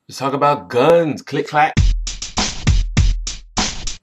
Let's talk about guns. Click clack.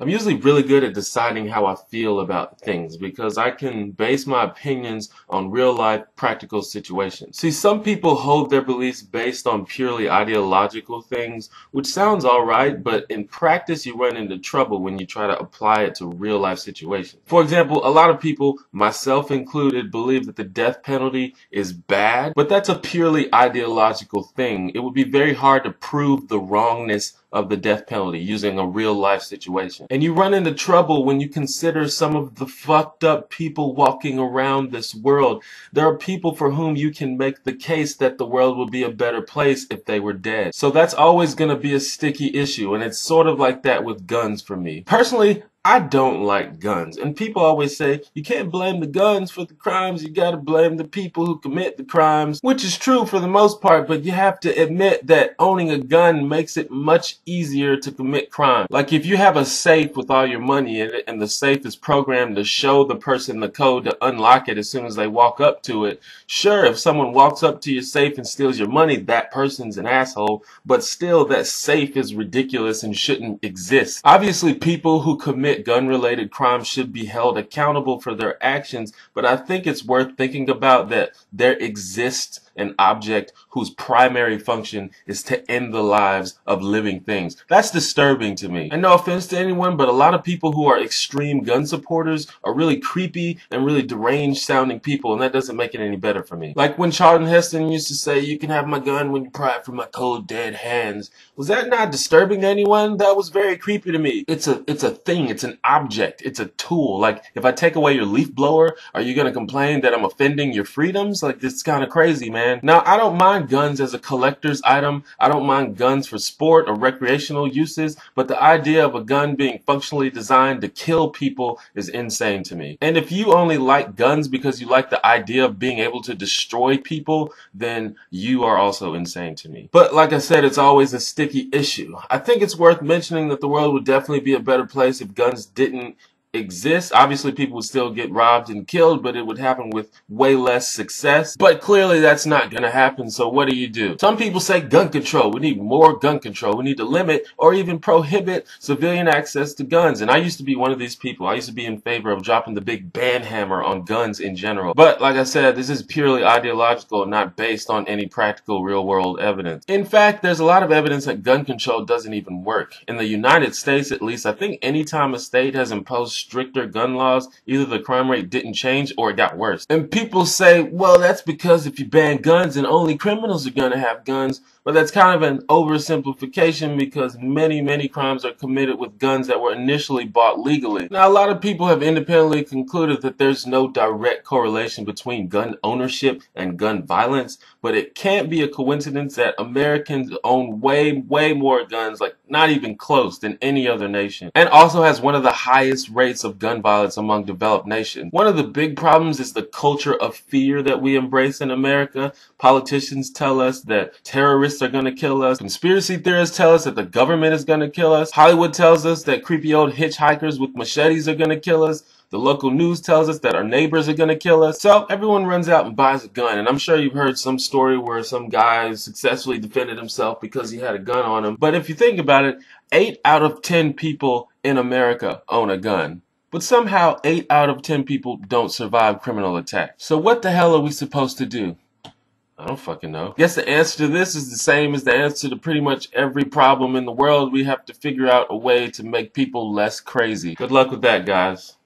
I'm usually really good at deciding how I feel about things because I can base my opinions on real life practical situations. See, some people hold their beliefs based on purely ideological things, which sounds alright, but in practice you run into trouble when you try to apply it to real life situations. For example, a lot of people, myself included, believe that the death penalty is bad, but that's a purely ideological thing. It would be very hard to prove the wrongness of the death penalty using a real life situation. And you run into trouble when you consider some of the fucked up people walking around this world. There are people for whom you can make the case that the world would be a better place if they were dead. So that's always going to be a sticky issue, and it's sort of like that with guns for me. Personally, I don't like guns, and people always say you can't blame the guns for the crimes, you gotta blame the people who commit the crimes, which is true for the most part, but you have to admit that owning a gun makes it much easier to commit crime. Like if you have a safe with all your money in it and the safe is programmed to show the person the code to unlock it as soon as they walk up to it, sure, if someone walks up to your safe and steals your money, that person's an asshole, but still that safe is ridiculous and shouldn't exist. Obviously, people who commit gun-related crimes should be held accountable for their actions, but I think it's worth thinking about that there exists an object whose primary function is to end the lives of living things. That's disturbing to me. And no offense to anyone, but a lot of people who are extreme gun supporters are really creepy and really deranged sounding people, and that doesn't make it any better for me. Like when Charlton Heston used to say, "You can have my gun when you pry it from my cold dead hands." Was that not disturbing to anyone? That was very creepy to me. It's a thing, it's an object, it's a tool. Like if I take away your leaf blower, are you gonna complain that I'm offending your freedoms? Like it's kind of crazy, man. Now, I don't mind guns as a collector's item. I don't mind guns for sport or recreational uses, but the idea of a gun being functionally designed to kill people is insane to me. And if you only like guns because you like the idea of being able to destroy people, then you are also insane to me. But like I said, it's always a sticky issue. I think it's worth mentioning that the world would definitely be a better place if guns didn't exist. Obviously, people would still get robbed and killed, but it would happen with way less success. But clearly that's not going to happen, so what do you do? Some people say gun control. We need more gun control. We need to limit or even prohibit civilian access to guns. And I used to be one of these people. I used to be in favor of dropping the big ban hammer on guns in general. But like I said, this is purely ideological and not based on any practical real-world evidence. In fact, there's a lot of evidence that gun control doesn't even work. In the United States, at least, I think anytime a state has imposed stricter gun laws, either the crime rate didn't change or it got worse. And people say, well, that's because if you ban guns, then only criminals are gonna have guns. But that's kind of an oversimplification because many crimes are committed with guns that were initially bought legally. Now, a lot of people have independently concluded that there's no direct correlation between gun ownership and gun violence, but it can't be a coincidence that Americans own way more guns, like not even close, than any other nation, and also has one of the highest rates of gun violence among developed nations. One of the big problems is the culture of fear that we embrace in America. Politicians tell us that terrorists are going to kill us. Conspiracy theorists tell us that the government is going to kill us. Hollywood tells us that creepy old hitchhikers with machetes are going to kill us. The local news tells us that our neighbors are going to kill us. So everyone runs out and buys a gun. And I'm sure you've heard some story where some guy successfully defended himself because he had a gun on him. But if you think about it, 8 out of 10 people in America own a gun. But somehow 8 out of 10 people don't survive criminal attacks. So what the hell are we supposed to do? I don't fucking know. Guess the answer to this is the same as the answer to pretty much every problem in the world. We have to figure out a way to make people less crazy. Good luck with that, guys.